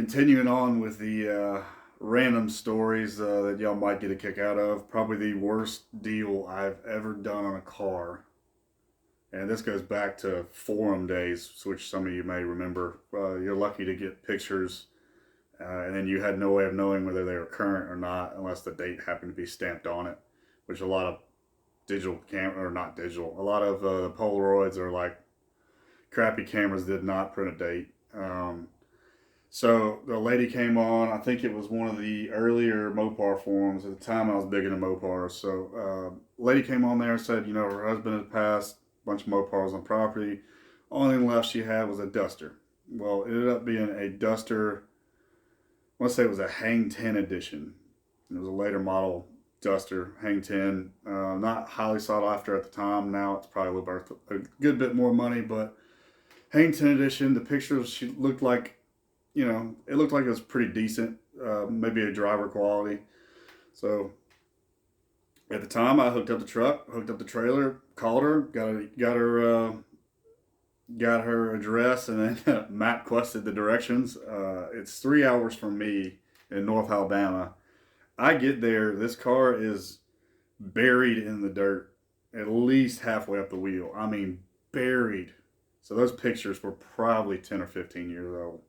Continuing on with the random stories that y'all might get a kick out of, probably the worst deal I've ever done on a car. And this goes back to forum days, which some of you may remember. You're lucky to get pictures, and then you had no way of knowing whether they were current or not unless the date happened to be stamped on it, which a lot of digital or not digital, a lot of Polaroids or like crappy cameras did not print a date. So the lady came on. I think it was one of the earlier Mopar forums. At the time, I was big into Mopars. So, lady came on there and said, her husband had passed, a bunch of Mopars on property. Only thing left she had was a Duster. Well, it ended up being a Duster. I want to say it was a Hang 10 edition. It was a later model Duster, Hang 10. Not highly sought after at the time. Now it's probably worth a good bit more money, but Hang 10 edition. The pictures, she looked like it looked like it was pretty decent, maybe a driver quality. So at the time, I hooked up the truck, hooked up the trailer, called her, got her address, and then Matt quested the directions. It's 3 hours from me in North Alabama. I get there, this car is buried in the dirt, at least halfway up the wheel. I mean, buried. So those pictures were probably 10 or 15 years old.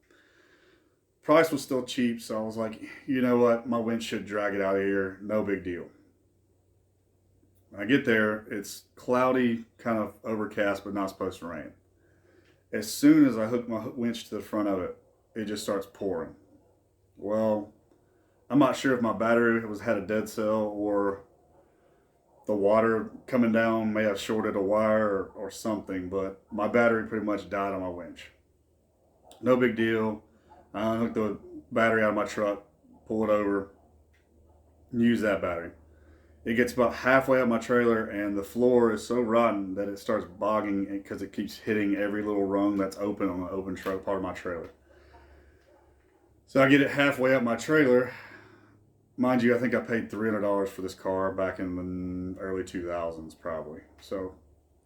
Price was still cheap, so I was like, you know what, my winch should drag it out of here, no big deal. When I get there, it's cloudy, kind of overcast, but not supposed to rain. As soon as I hook my winch to the front of it, it just starts pouring. Well, I'm not sure if my battery had a dead cell or the water coming down may have shorted a wire or something, but my battery pretty much died on my winch. No big deal. I unhook the battery out of my truck, pull it over, and use that battery. It gets about halfway up my trailer, and the floor is so rotten that it starts bogging because it keeps hitting every little rung that's open on the open part of my trailer. So I get it halfway up my trailer. Mind you, I think I paid $300 for this car back in the early 2000s, probably. So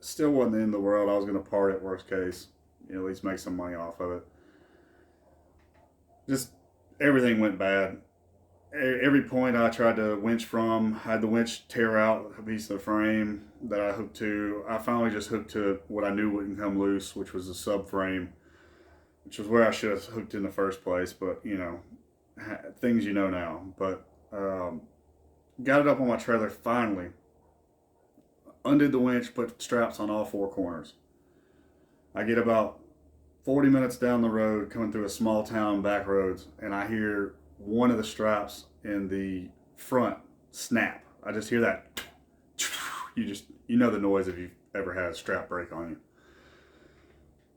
still wasn't the end of the world. I was going to part it, worst case, at least make some money off of it. Just everything went bad. Every point I tried to winch from, I had the winch tear out a piece of the frame that I hooked to. I finally just hooked to what I knew wouldn't come loose, which was the subframe, which was where I should have hooked in the first place. But, things now. But got it up on my trailer finally. Undid the winch, put straps on all four corners. I get about 40 minutes down the road, coming through a small town back roads, and I hear one of the straps in the front snap. I just hear that. You know the noise if you've ever had a strap break on you.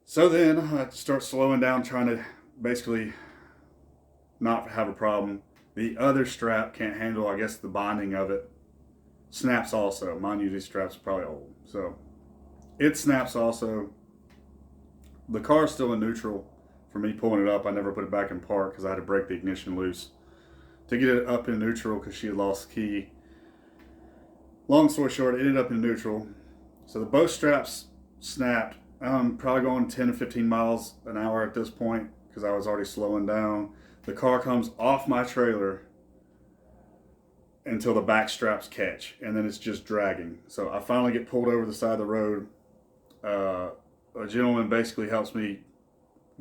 So then I start slowing down, trying to basically not have a problem. The other strap can't handle, I guess, the bonding of it. Snaps also. Mind you, these straps are probably old. So it snaps also. The car's still in neutral for me pulling it up. I never put it back in park because I had to break the ignition loose to get it up in neutral because she had lost the key. Long story short, it ended up in neutral. So the both straps snapped. I'm probably going 10 to 15 miles an hour at this point because I was already slowing down. The car comes off my trailer until the back straps catch, and then it's just dragging. So I finally get pulled over the side of the road. A gentleman basically helps me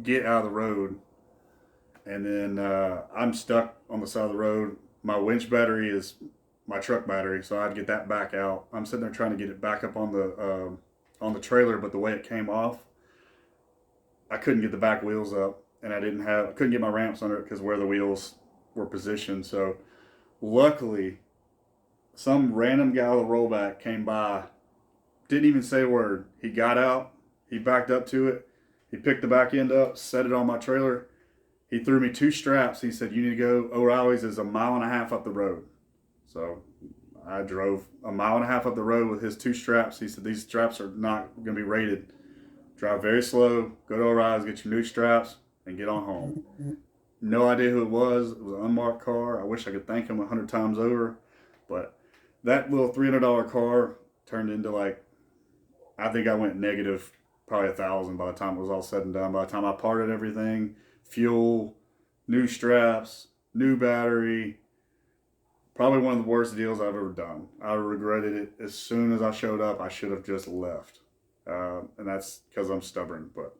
get out of the road, and then I'm stuck on the side of the road. My winch battery is my truck battery, so I had to get that back out. I'm sitting there trying to get it back up on the trailer, but the way it came off, I couldn't get the back wheels up, and I couldn't get my ramps under it because where the wheels were positioned. So luckily, some random guy with a rollback came by, didn't even say a word. He got out, he backed up to it, he picked the back end up, set it on my trailer. He threw me two straps. He said, "You need to go. O'Reilly's is 1.5 miles up the road." So I drove 1.5 miles up the road with his two straps. He said, "These straps are not going to be rated. Drive very slow, go to O'Reilly's, get your new straps, and get on home." No idea who it was. It was an unmarked car. I wish I could thank him 100 times over. But that little $300 car turned into I think I went negative probably 1,000 by the time it was all said and done. By the time I parted everything, fuel, new straps, new battery. Probably one of the worst deals I've ever done. I regretted it as soon as I showed up. I should have just left. And that's because I'm stubborn. But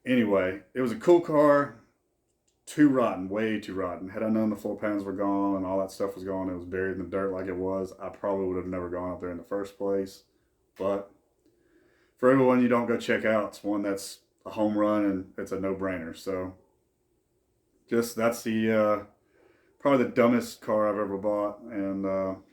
anyway, it was a cool car. Too rotten, way too rotten. Had I known the floor pans were gone and all that stuff was gone, it was buried in the dirt like it was, I probably would have never gone up there in the first place. But for everyone you don't go check out, it's one that's a home run and it's a no-brainer. So just that's the probably the dumbest car I've ever bought. And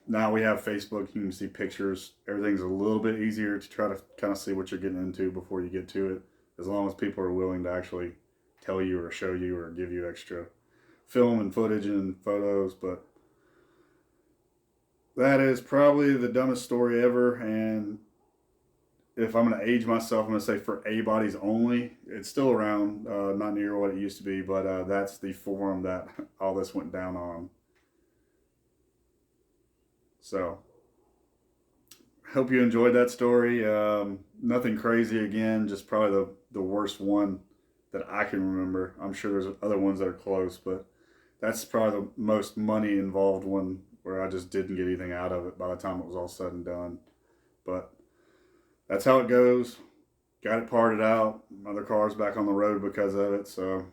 now we have Facebook. You can see pictures. Everything's a little bit easier to try to kind of see what you're getting into before you get to it, as long as people are willing to actually tell you or show you or give you extra film and footage and photos. But that is probably the dumbest story ever. And if I'm going to age myself, I'm going to say for A bodies only. It's still around, not near what it used to be, but that's the forum that all this went down on. So, hope you enjoyed that story. Nothing crazy again, just probably the worst one that I can remember. I'm sure there's other ones that are close, but that's probably the most money involved one where I just didn't get anything out of it by the time it was all said and done. But that's how it goes. Got it parted out. Other car's back on the road because of it, so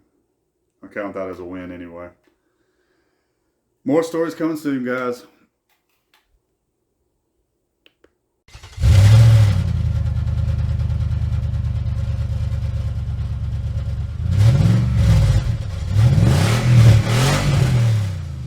I count that as a win anyway. More stories coming soon, guys.